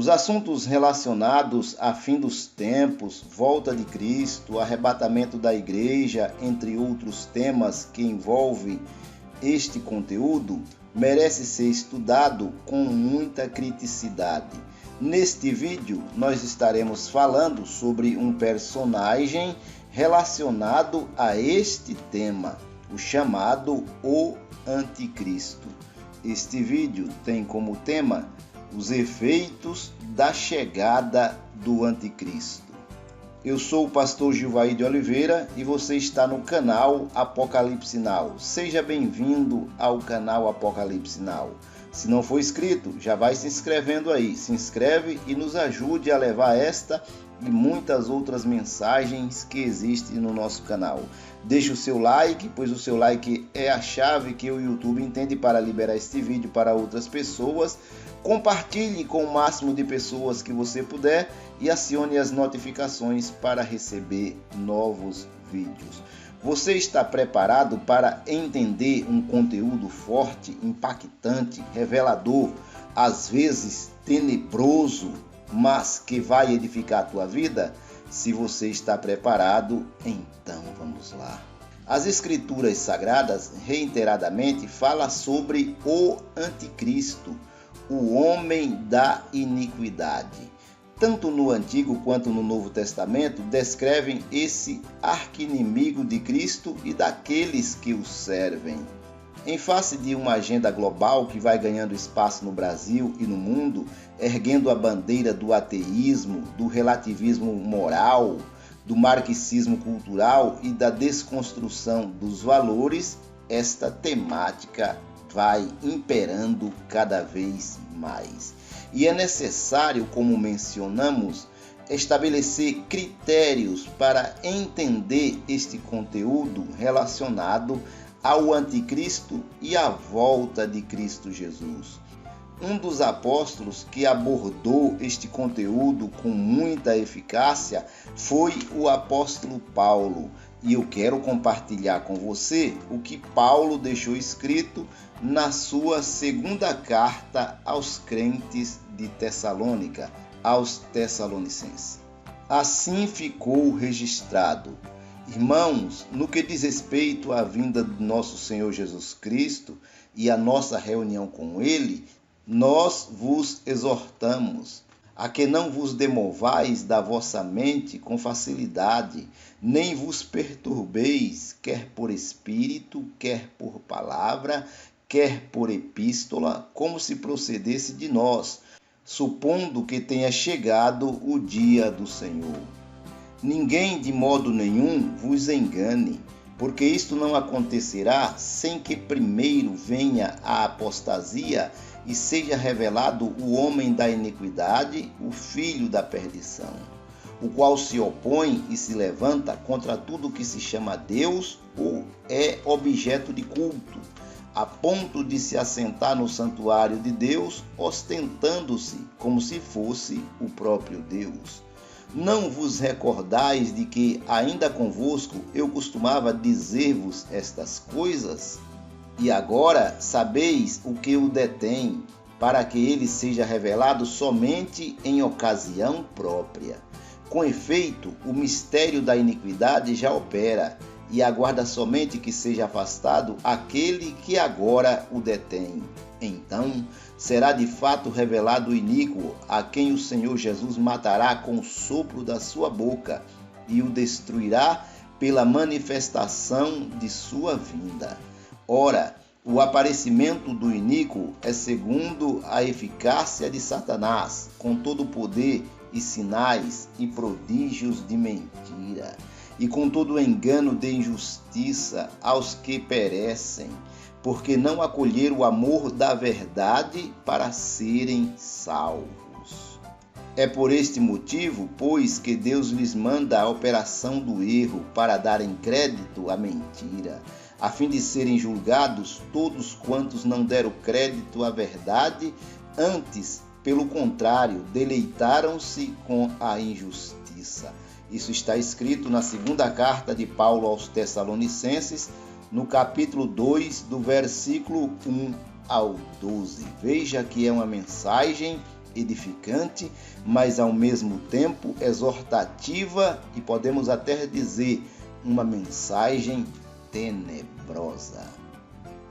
Os assuntos relacionados a fim dos tempos, volta de Cristo, arrebatamento da igreja, entre outros temas que envolvem este conteúdo, merece ser estudado com muita criticidade. Neste vídeo, nós estaremos falando sobre um personagem relacionado a este tema, o chamado O Anticristo. Este vídeo tem como tema os efeitos da chegada do Anticristo. Eu sou o pastor Gilvair de Oliveira e você está no canal Apocalipse Now. Seja bem-vindo ao canal Apocalipse Now. Se não for inscrito, já vai se inscrevendo aí. Se inscreve e nos ajude a levar esta e muitas outras mensagens que existem no nosso canal. Deixe o seu like, pois o seu like é a chave que o YouTube entende para liberar este vídeo para outras pessoas. Compartilhe com o máximo de pessoas que você puder e acione as notificações para receber novos vídeos. Você está preparado para entender um conteúdo forte, impactante, revelador, às vezes tenebroso, mas que vai edificar a tua vida? Se você está preparado, então vamos lá. As Escrituras Sagradas, reiteradamente, falam sobre o Anticristo, o homem da iniquidade. Tanto no Antigo quanto no Novo Testamento, descrevem esse arqui-inimigo de Cristo e daqueles que o servem. Em face de uma agenda global que vai ganhando espaço no Brasil e no mundo, erguendo a bandeira do ateísmo, do relativismo moral, do marxismo cultural e da desconstrução dos valores, esta temática vai imperando cada vez mais. E é necessário, como mencionamos, estabelecer critérios para entender este conteúdo relacionado ao Anticristo e à volta de Cristo Jesus. Um dos apóstolos que abordou este conteúdo com muita eficácia foi o apóstolo Paulo. E eu quero compartilhar com você o que Paulo deixou escrito na sua segunda carta aos crentes de Tessalônica, aos Tessalonicenses. Assim ficou registrado: irmãos, no que diz respeito à vinda do nosso Senhor Jesus Cristo e à nossa reunião com Ele, nós vos exortamos a que não vos demovais da vossa mente com facilidade, nem vos perturbeis, quer por espírito, quer por palavra, quer por epístola, como se procedesse de nós, supondo que tenha chegado o dia do Senhor. Ninguém de modo nenhum vos engane, porque isto não acontecerá sem que primeiro venha a apostasia e seja revelado o homem da iniquidade, o filho da perdição, o qual se opõe e se levanta contra tudo que se chama Deus ou é objeto de culto, a ponto de se assentar no santuário de Deus, ostentando-se como se fosse o próprio Deus. Não vos recordais de que, ainda convosco, eu costumava dizer-vos estas coisas? E agora sabeis o que o detém, para que ele seja revelado somente em ocasião própria. Com efeito, o mistério da iniquidade já opera, e aguarda somente que seja afastado aquele que agora o detém. Então será de fato revelado o iníquo, a quem o Senhor Jesus matará com o sopro da sua boca e o destruirá pela manifestação de sua vinda. Ora, o aparecimento do iníquo é segundo a eficácia de Satanás, com todo o poder e sinais e prodígios de mentira, e com todo o engano de injustiça aos que perecem, porque não acolheram o amor da verdade para serem salvos. É por este motivo, pois, que Deus lhes manda a operação do erro para darem crédito à mentira, a fim de serem julgados todos quantos não deram crédito à verdade, antes, pelo contrário, deleitaram-se com a injustiça. Isso está escrito na segunda carta de Paulo aos Tessalonicenses, no capítulo 2, do versículo 1 ao 12. Veja que é uma mensagem edificante, mas ao mesmo tempo exortativa e podemos até dizer uma mensagem tenebrosa.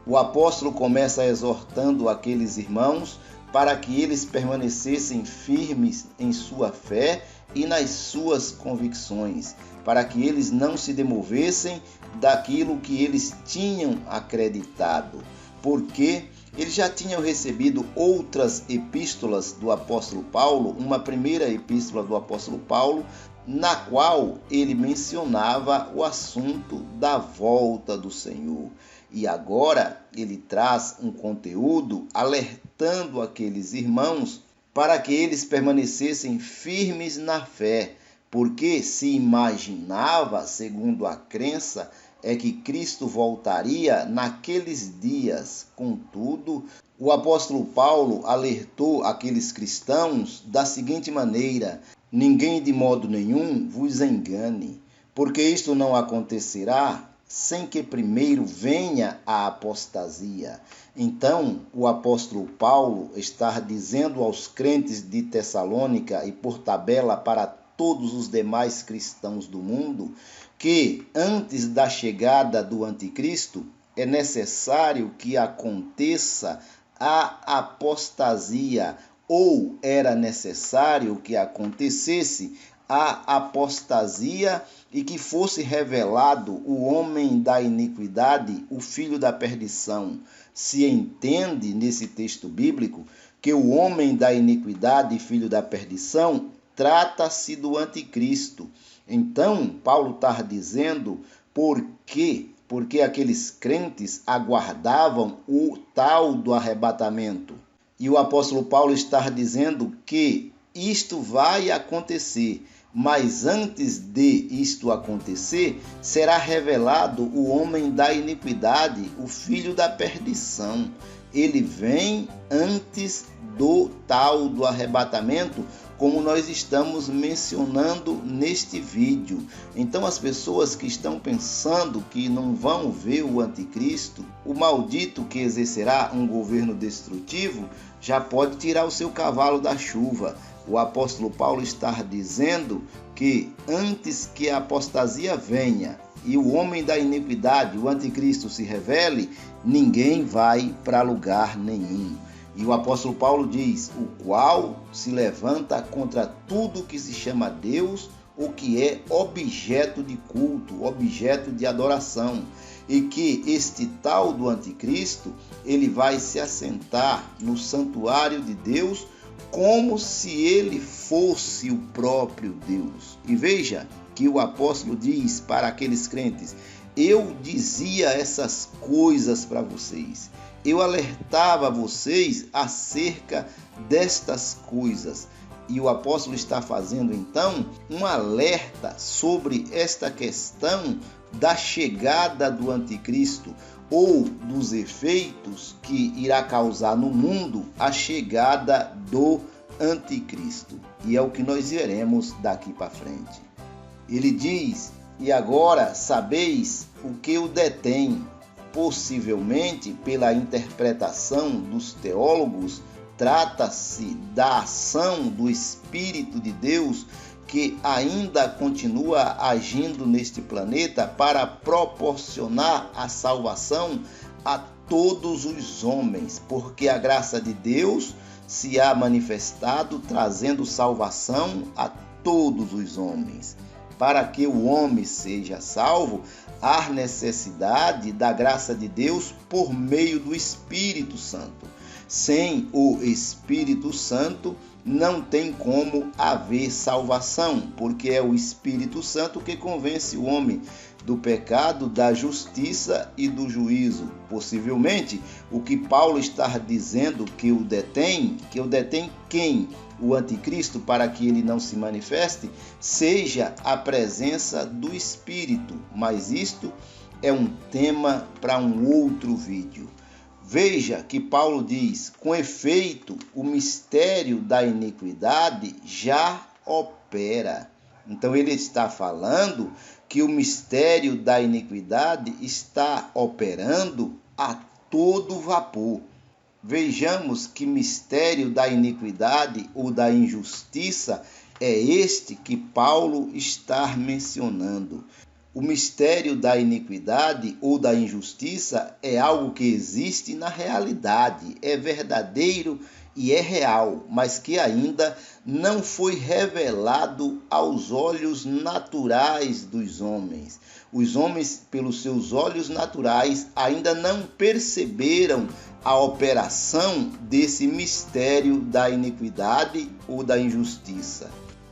O apóstolo começa exortando aqueles irmãos para que eles permanecessem firmes em sua fé e nas suas convicções, para que eles não se demovessem daquilo que eles tinham acreditado, porque eles já tinham recebido outras epístolas do apóstolo Paulo, uma primeira epístola do apóstolo Paulo, na qual ele mencionava o assunto da volta do Senhor. E agora ele traz um conteúdo alertando aqueles irmãos para que eles permanecessem firmes na fé, porque se imaginava, segundo a crença, é que Cristo voltaria naqueles dias. Contudo, o apóstolo Paulo alertou aqueles cristãos da seguinte maneira: ninguém de modo nenhum vos engane, porque isto não acontecerá sem que primeiro venha a apostasia. Então, o apóstolo Paulo está dizendo aos crentes de Tessalônica e por tabela para todos os demais cristãos do mundo que antes da chegada do anticristo é necessário que aconteça a apostasia, ou era necessário que acontecesse a apostasia e que fosse revelado o homem da iniquidade, o filho da perdição. Se entende nesse texto bíblico que o homem da iniquidade, filho da perdição, trata-se do anticristo. Então, Paulo está dizendo por quê? Porque aqueles crentes aguardavam o tal do arrebatamento. E o apóstolo Paulo está dizendo que isto vai acontecer, mas antes de isto acontecer, será revelado o homem da iniquidade, o filho da perdição. Ele vem antes do tal do arrebatamento, como nós estamos mencionando neste vídeo. Então, as pessoas que estão pensando que não vão ver o anticristo, o maldito que exercerá um governo destrutivo, já pode tirar o seu cavalo da chuva. O apóstolo Paulo está dizendo que antes que a apostasia venha e o homem da iniquidade, o anticristo, se revele, ninguém vai para lugar nenhum. E o apóstolo Paulo diz: o qual se levanta contra tudo que se chama Deus, o que é objeto de culto, objeto de adoração. E que este tal do anticristo, ele vai se assentar no santuário de Deus como se ele fosse o próprio Deus. E veja que o apóstolo diz para aqueles crentes: eu dizia essas coisas para vocês. Eu alertava vocês acerca destas coisas. E o apóstolo está fazendo então um alerta sobre esta questão da chegada do anticristo, ou dos efeitos que irá causar no mundo a chegada do anticristo. E é o que nós veremos daqui para frente. Ele diz: e agora sabeis o que o detém. Possivelmente, pela interpretação dos teólogos, trata-se da ação do Espírito de Deus que ainda continua agindo neste planeta para proporcionar a salvação a todos os homens, porque a graça de Deus se há manifestado trazendo salvação a todos os homens. Para que o homem seja salvo, há necessidade da graça de Deus por meio do Espírito Santo. Sem o Espírito Santo, não tem como haver salvação, porque é o Espírito Santo que convence o homem do pecado, da justiça e do juízo. Possivelmente, o que Paulo está dizendo que o detém quem? O anticristo, para que ele não se manifeste, seja a presença do Espírito. Mas isto é um tema para um outro vídeo. Veja que Paulo diz: com efeito, o mistério da iniquidade já opera. Então ele está falando que o mistério da iniquidade está operando a todo vapor. Vejamos que mistério da iniquidade ou da injustiça é este que Paulo está mencionando. O mistério da iniquidade ou da injustiça é algo que existe na realidade, é verdadeiro e é real, mas que ainda não foi revelado aos olhos naturais dos homens. Os homens, pelos seus olhos naturais, ainda não perceberam a operação desse mistério da iniquidade ou da injustiça.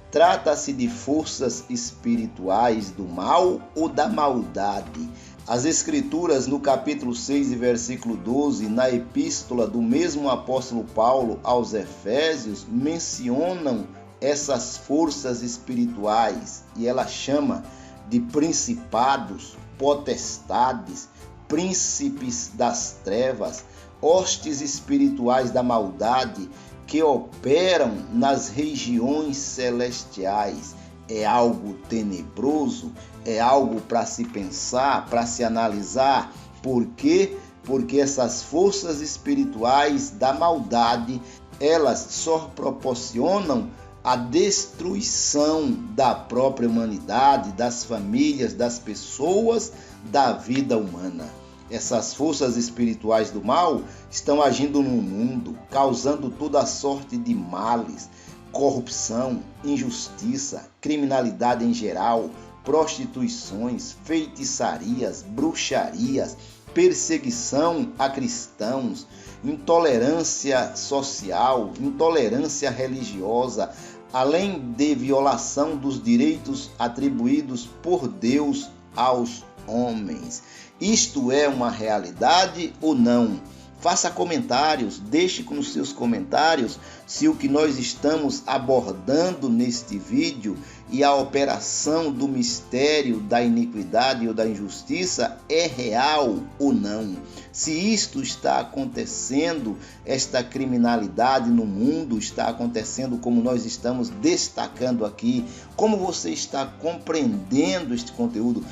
Trata-se de forças espirituais do mal ou da maldade. As Escrituras, no capítulo 6 e versículo 12, na epístola do mesmo apóstolo Paulo aos Efésios, mencionam essas forças espirituais e ela chama de principados, potestades, príncipes das trevas, hostes espirituais da maldade que operam nas regiões celestiais. É algo tenebroso, é algo para se pensar, para se analisar. Por quê? Porque essas forças espirituais da maldade, elas só proporcionam a destruição da própria humanidade, das famílias, das pessoas, da vida humana. Essas forças espirituais do mal estão agindo no mundo, causando toda sorte de males, corrupção, injustiça, criminalidade em geral, prostituições, feitiçarias, bruxarias, perseguição a cristãos, intolerância social, intolerância religiosa, além de violação dos direitos atribuídos por Deus aos homens. Isto é uma realidade ou não? Faça comentários, deixe nos seus comentários se o que nós estamos abordando neste vídeo e a operação do mistério da iniquidade ou da injustiça é real ou não. Se isto está acontecendo, esta criminalidade no mundo está acontecendo como nós estamos destacando aqui, como você está compreendendo este conteúdo?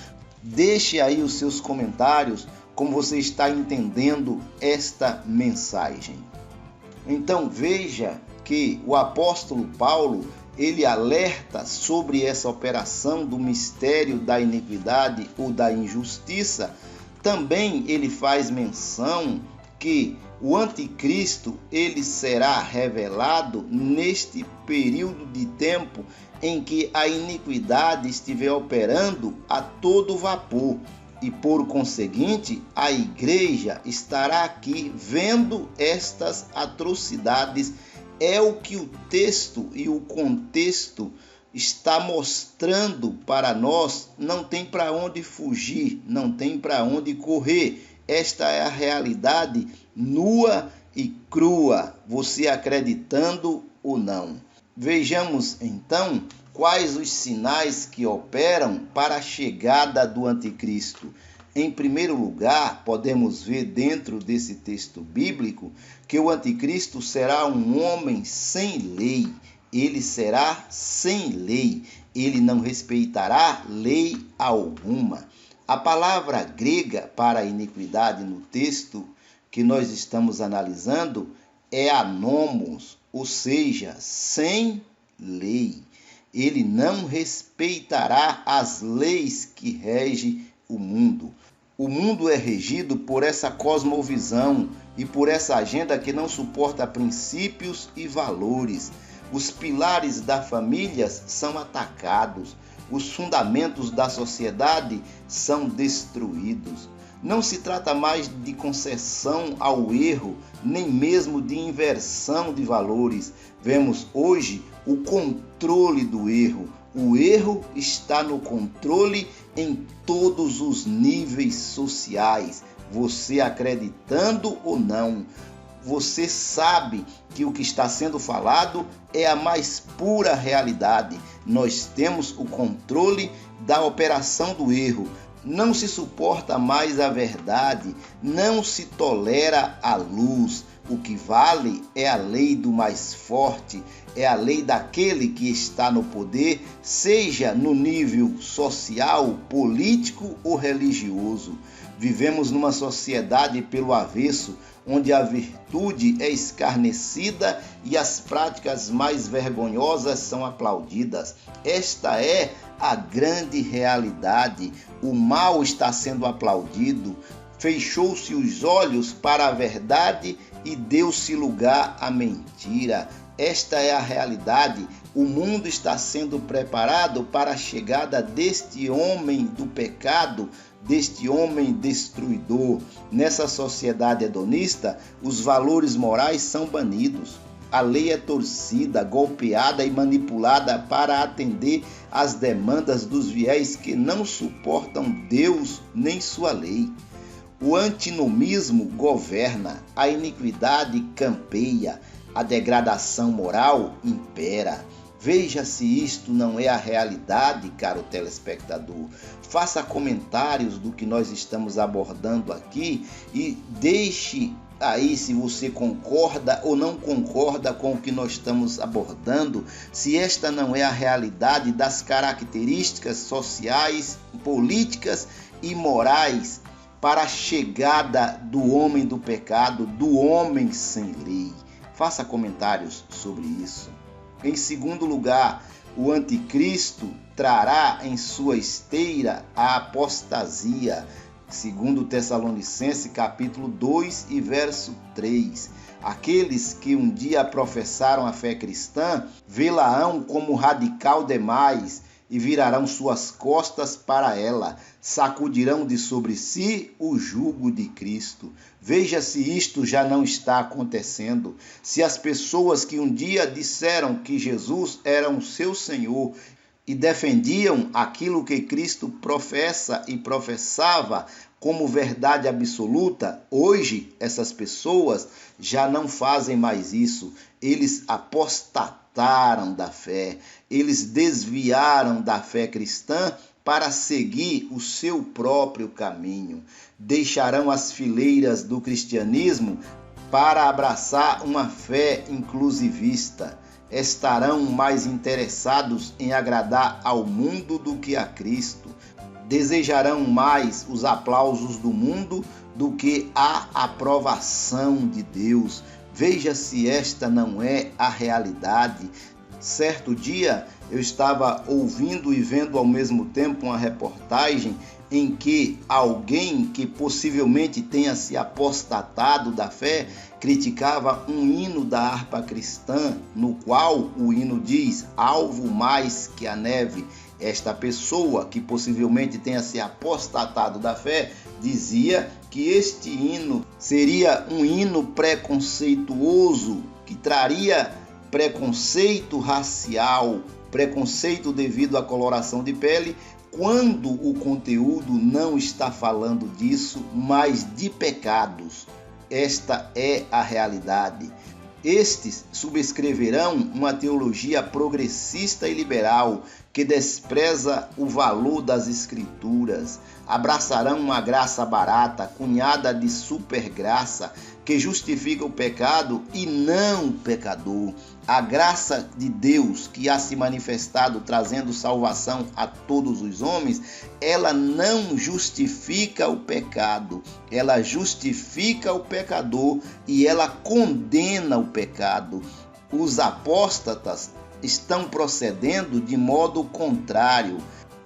Deixe aí os seus comentários, como você está entendendo esta mensagem. Então veja que o apóstolo Paulo, ele alerta sobre essa operação do mistério da iniquidade ou da injustiça. Também ele faz menção que o anticristo, ele será revelado neste período de tempo em que a iniquidade estiver operando a todo vapor. E por conseguinte, a igreja estará aqui vendo estas atrocidades. É o que o texto e o contexto está mostrando para nós. Não tem para onde fugir, não tem para onde correr. Esta é a realidade nua e crua, você acreditando ou não. Vejamos então quais os sinais que operam para a chegada do anticristo. Em primeiro lugar, podemos ver dentro desse texto bíblico que o anticristo será um homem sem lei. Ele será sem lei. Ele não respeitará lei alguma. A palavra grega para a iniquidade no texto que nós estamos analisando é anomos, ou seja, sem lei. Ele não respeitará as leis que regem o mundo. O mundo é regido por essa cosmovisão e por essa agenda que não suporta princípios e valores. Os pilares da família são atacados. Os fundamentos da sociedade são destruídos. Não se trata mais de concessão ao erro, nem mesmo de inversão de valores. Vemos hoje o controle do erro. O erro está no controle em todos os níveis sociais. Você acreditando ou não, você sabe que o que está sendo falado é a mais pura realidade. Nós temos o controle da operação do erro. Não se suporta mais a verdade, não se tolera a luz. O que vale é a lei do mais forte, é a lei daquele que está no poder, seja no nível social, político ou religioso. Vivemos numa sociedade pelo avesso, onde a virtude é escarnecida e as práticas mais vergonhosas são aplaudidas. Esta é a grande realidade. O mal está sendo aplaudido. Fechou-se os olhos para a verdade e deu-se lugar à mentira. Esta é a realidade. O mundo está sendo preparado para a chegada deste homem do pecado, deste homem destruidor. Nessa sociedade hedonista, os valores morais são banidos. A lei é torcida, golpeada e manipulada para atender às demandas dos fiéis que não suportam Deus nem sua lei. O antinomismo governa, a iniquidade campeia, a degradação moral impera. Veja se isto não é a realidade, caro telespectador. Faça comentários do que nós estamos abordando aqui e deixe aí se você concorda ou não concorda com o que nós estamos abordando, se esta não é a realidade das características sociais, políticas e morais para a chegada do homem do pecado, do homem sem lei. Faça comentários sobre isso. Em segundo lugar, o anticristo trará em sua esteira a apostasia. Segundo Tessalonicenses, capítulo 2 e verso 3. Aqueles que um dia professaram a fé cristã, vê-la-ão como radical demais e virarão suas costas para ela, sacudirão de sobre si o jugo de Cristo. Veja se isto já não está acontecendo. Se as pessoas que um dia disseram que Jesus era o seu Senhor e defendiam aquilo que Cristo professa e professava como verdade absoluta, hoje essas pessoas já não fazem mais isso. Eles apostataram da fé, eles desviaram da fé cristã para seguir o seu próprio caminho. Deixarão as fileiras do cristianismo para abraçar uma fé inclusivista. Estarão mais interessados em agradar ao mundo do que a Cristo. Desejarão mais os aplausos do mundo do que a aprovação de Deus. Veja se esta não é a realidade. Certo dia eu estava ouvindo e vendo ao mesmo tempo uma reportagem em que alguém que possivelmente tenha se apostatado da fé criticava um hino da harpa cristã, no qual o hino diz: alvo mais que a neve. Esta pessoa que possivelmente tenha se apostatado da fé dizia que este hino seria um hino preconceituoso, que traria preconceito racial, preconceito devido à coloração de pele, quando o conteúdo não está falando disso, mas de pecados. Esta é a realidade. Estes subscreverão uma teologia progressista e liberal que despreza o valor das escrituras. Abraçarão uma graça barata, cunhada de supergraça, que justifica o pecado e não o pecador. A graça de Deus que há se manifestado trazendo salvação a todos os homens, ela não justifica o pecado, ela justifica o pecador e ela condena o pecado. Os apóstatas estão procedendo de modo contrário.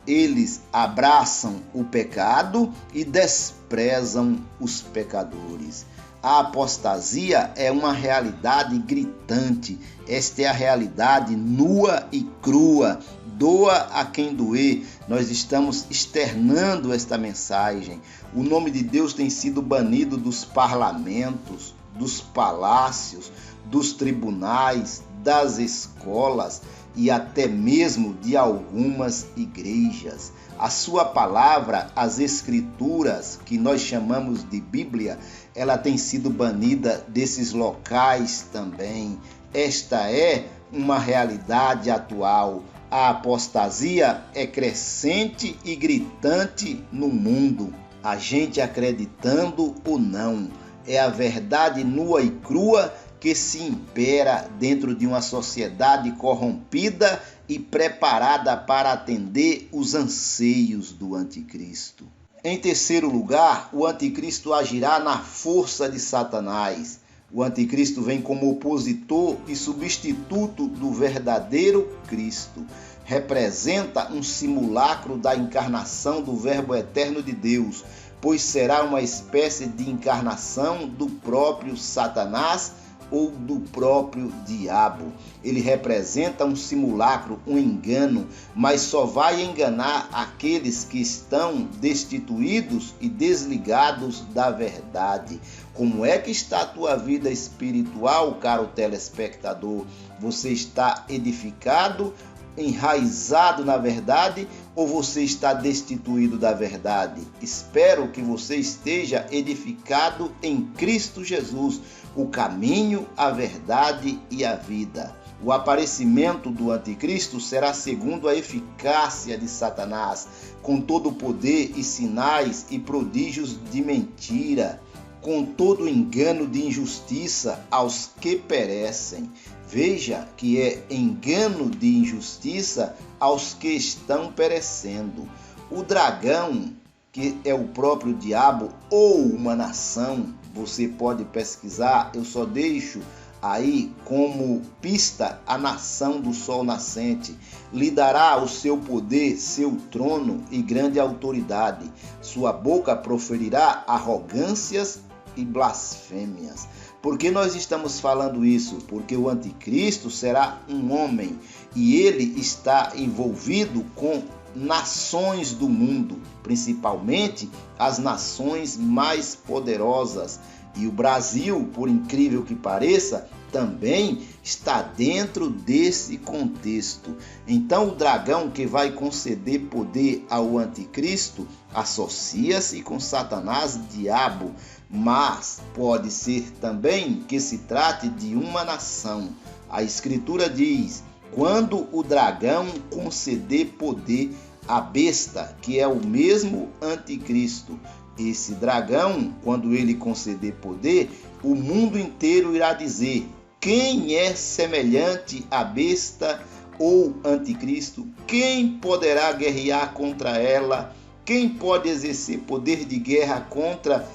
Eles abraçam o pecado e desprezam os pecadores. A apostasia é uma realidade gritante. Esta é a realidade nua e crua. Doa a quem doer. Nós estamos externando esta mensagem. O nome de Deus tem sido banido dos parlamentos, dos palácios, dos tribunais, das escolas e até mesmo de algumas igrejas. A sua palavra, as escrituras, que nós chamamos de Bíblia, ela tem sido banida desses locais também. Esta é uma realidade atual. A apostasia é crescente e gritante no mundo. A gente acreditando ou não, é a verdade nua e crua que se impera dentro de uma sociedade corrompida e preparada para atender os anseios do anticristo. Em terceiro lugar, o anticristo agirá na força de Satanás. O anticristo vem como opositor e substituto do verdadeiro Cristo. Representa um simulacro da encarnação do Verbo eterno de Deus, pois será uma espécie de encarnação do próprio Satanás ou do próprio diabo. Ele representa um simulacro, um engano, mas só vai enganar aqueles que estão destituídos e desligados da verdade. Como é que está a tua vida espiritual, caro telespectador? Você está edificado, enraizado na verdade, ou você está destituído da verdade? Espero que você esteja edificado em Cristo Jesus, o caminho, a verdade e a vida. O aparecimento do anticristo será segundo a eficácia de Satanás, com todo o poder e sinais e prodígios de mentira, com todo o engano de injustiça aos que perecem. Veja que é engano de injustiça aos que estão perecendo. O dragão, que é o próprio diabo ou uma nação, você pode pesquisar, eu só deixo aí como pista a nação do sol nascente, lhe dará o seu poder, seu trono e grande autoridade. Sua boca proferirá arrogâncias e blasfêmias. Por que nós estamos falando isso? Porque o anticristo será um homem e ele está envolvido com nações do mundo, principalmente as nações mais poderosas. E o Brasil, por incrível que pareça, também está dentro desse contexto. Então, o dragão que vai conceder poder ao anticristo associa-se com Satanás, diabo, mas pode ser também que se trate de uma nação. A Escritura diz: quando o dragão conceder poder à besta, que é o mesmo anticristo. Esse dragão, quando ele conceder poder, o mundo inteiro irá dizer: quem é semelhante à besta ou anticristo? Quem poderá guerrear contra ela? Quem pode exercer poder de guerra contra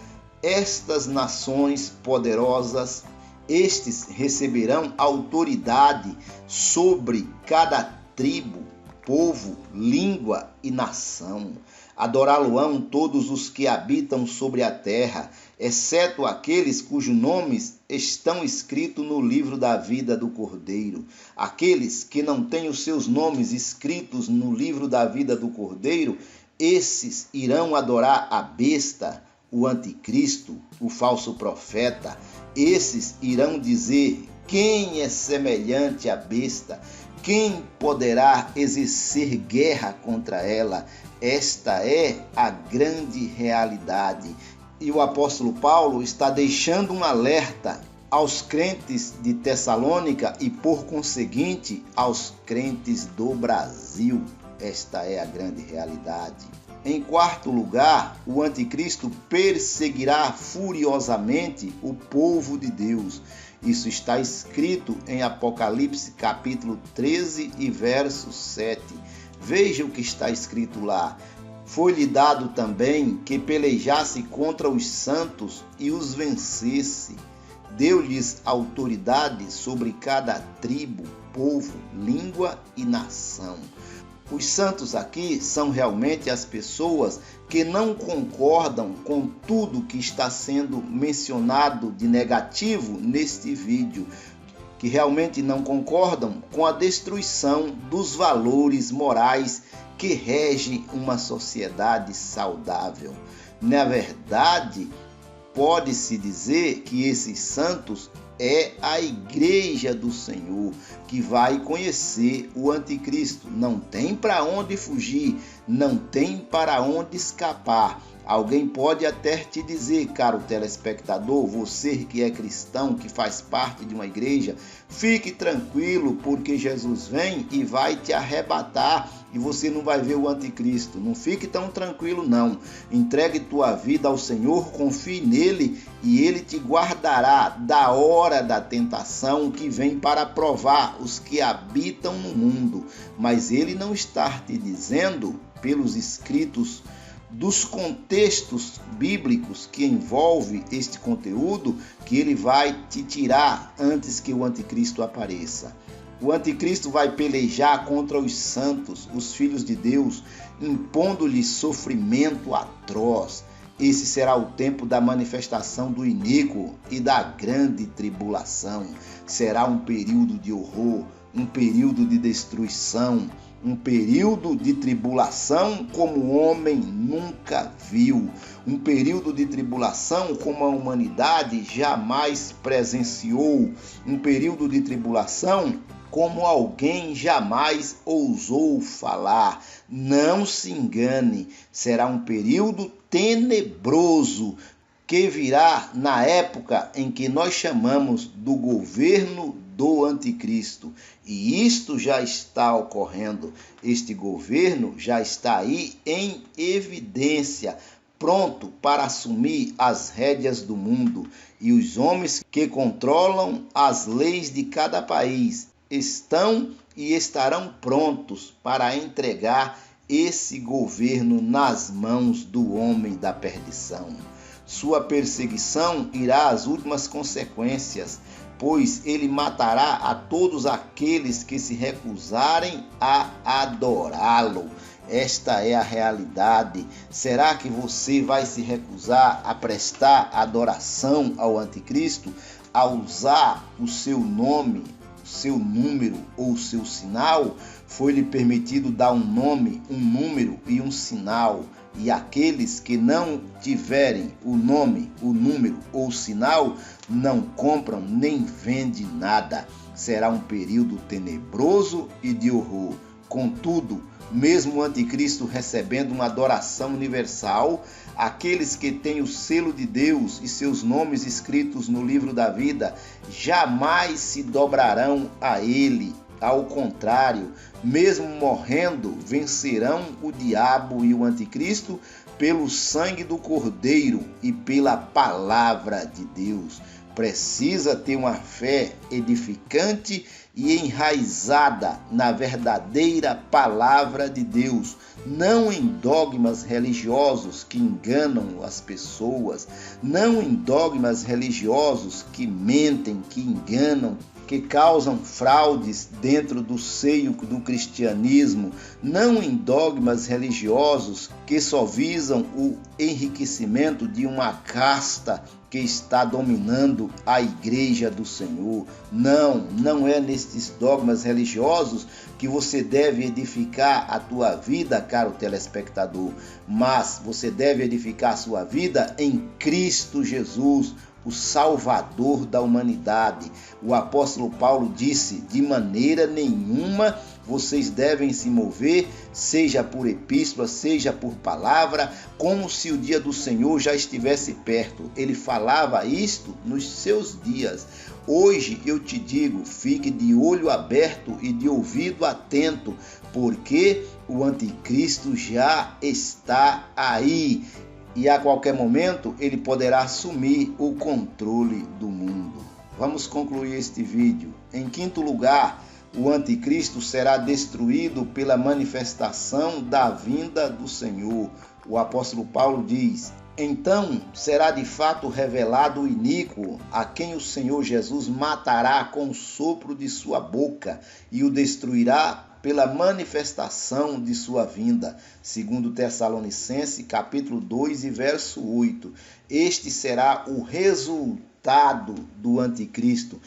estas nações poderosas? Estes receberão autoridade sobre cada tribo, povo, língua e nação. Adorá-lo-ão todos os que habitam sobre a terra, exceto aqueles cujos nomes estão escritos no livro da vida do Cordeiro. Aqueles que não têm os seus nomes escritos no livro da vida do Cordeiro, esses irão adorar a besta, o anticristo, o falso profeta. Esses irão dizer: quem é semelhante à besta? Quem poderá exercer guerra contra ela? Esta é a grande realidade. E o apóstolo Paulo está deixando um alerta aos crentes de Tessalônica e, por conseguinte, aos crentes do Brasil. Esta é a grande realidade. Em quarto lugar, o anticristo perseguirá furiosamente o povo de Deus. Isso está escrito em Apocalipse capítulo 13 e verso 7. Veja o que está escrito lá. Foi-lhe dado também que pelejasse contra os santos e os vencesse. Deu-lhes autoridade sobre cada tribo, povo, língua e nação. Os santos aqui são realmente as pessoas que não concordam com tudo que está sendo mencionado de negativo neste vídeo, que realmente não concordam com a destruição dos valores morais que regem uma sociedade saudável. Na verdade, pode-se dizer que esses santos é a igreja do Senhor que vai conhecer o anticristo. Não tem para onde fugir, não tem para onde escapar. Alguém pode até te dizer, caro telespectador, você que é cristão, que faz parte de uma igreja, fique tranquilo, porque Jesus vem e vai te arrebatar e você não vai ver o anticristo. Não fique tão tranquilo não. Entregue tua vida ao Senhor, confie nele e ele te guardará da hora da tentação que vem para provar os que habitam no mundo. Mas ele não está te dizendo, pelos escritos dos contextos bíblicos que envolve este conteúdo que ele vai te tirar antes que o anticristo apareça. O anticristo vai pelejar contra os santos, os filhos de Deus, impondo-lhes sofrimento atroz. Esse será o tempo da manifestação do iníquo e da grande tribulação. Será um período de horror, um período de destruição, um período de tribulação como o homem nunca viu, um período de tribulação como a humanidade jamais presenciou, um período de tribulação como alguém jamais ousou falar. Não se engane, será um período tenebroso que virá na época em que nós chamamos do governo do anticristo. E isto já está ocorrendo. Este governo já está aí em evidência, pronto para assumir as rédeas do mundo. E os homens que controlam as leis de cada país estão e estarão prontos para entregar esse governo nas mãos do homem da perdição. Sua perseguição irá às últimas consequências, pois ele matará a todos aqueles que se recusarem a adorá-lo. Esta é a realidade. Será que você vai se recusar a prestar adoração ao anticristo, a usar o seu nome, o seu número ou o seu sinal? Foi-lhe permitido dar um nome, um número e um sinal. E aqueles que não tiverem o nome, o número ou o sinal, não compram nem vendem nada. Será um período tenebroso e de horror. Contudo, mesmo o anticristo recebendo uma adoração universal, aqueles que têm o selo de Deus e seus nomes escritos no livro da vida jamais se dobrarão a ele. Ao contrário, mesmo morrendo, vencerão o diabo e o anticristo pelo sangue do Cordeiro e pela palavra de Deus. Precisa ter uma fé edificante e enraizada na verdadeira palavra de Deus, não em dogmas religiosos que enganam as pessoas, não em dogmas religiosos que mentem, que enganam, que causam fraudes dentro do seio do cristianismo, não em dogmas religiosos que só visam o enriquecimento de uma casta que está dominando a igreja do Senhor. Não é nestes dogmas religiosos que você deve edificar a tua vida, caro telespectador, mas você deve edificar a sua vida em Cristo Jesus, o Salvador da humanidade. O apóstolo Paulo disse: de maneira nenhuma vocês devem se mover, seja por epístola, seja por palavra, como se o dia do Senhor já estivesse perto. Ele falava isto nos seus dias. Hoje eu te digo, fique de olho aberto e de ouvido atento, porque o anticristo já está aí. E a qualquer momento ele poderá assumir o controle do mundo. Vamos concluir este vídeo. Em quinto lugar, o anticristo será destruído pela manifestação da vinda do Senhor. O apóstolo Paulo diz: então será de fato revelado o iníquo, a quem o Senhor Jesus matará com o sopro de sua boca e o destruirá pela manifestação de sua vinda. Segundo Tessalonicenses, capítulo 2 e verso 8. Este será o resultado do anticristo.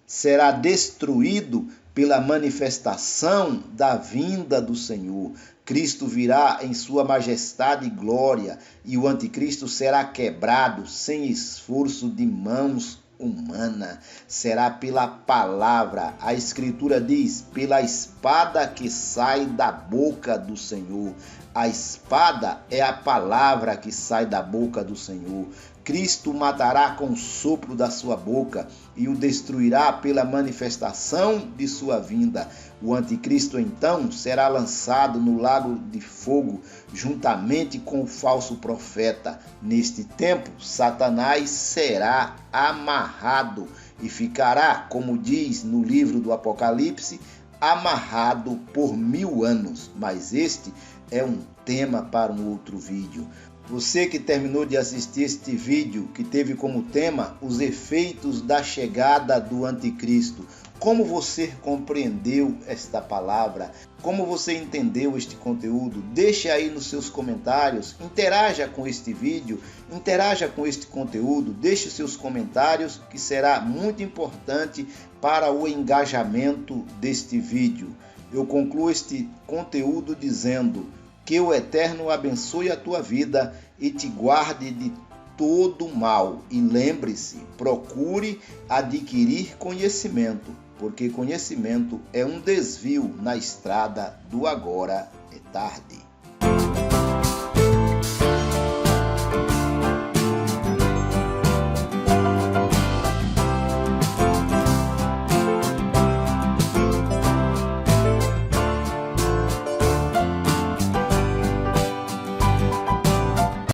Será destruído pela manifestação da vinda do Senhor. Cristo virá em sua majestade e glória, e o anticristo será quebrado sem esforço de mãos humana. Será pela palavra. A Escritura diz: pela espada que sai da boca do Senhor. A espada é a palavra que sai da boca do Senhor. Cristo matará com o sopro da sua boca e o destruirá pela manifestação de sua vinda. O anticristo então será lançado no lago de fogo juntamente com o falso profeta. Neste tempo, Satanás será amarrado e ficará, como diz no livro do Apocalipse, amarrado por 1000 anos. Mas este é um tema para um outro vídeo. Você que terminou de assistir este vídeo, que teve como tema os efeitos da chegada do anticristo, como você compreendeu esta palavra? Como você entendeu este conteúdo? Deixe aí nos seus comentários, interaja com este vídeo, interaja com este conteúdo, deixe seus comentários, que será muito importante para o engajamento deste vídeo. Eu concluo este conteúdo dizendo que o Eterno abençoe a tua vida e te guarde de todo mal. E lembre-se, procure adquirir conhecimento, porque conhecimento é um desvio na estrada do agora é tarde.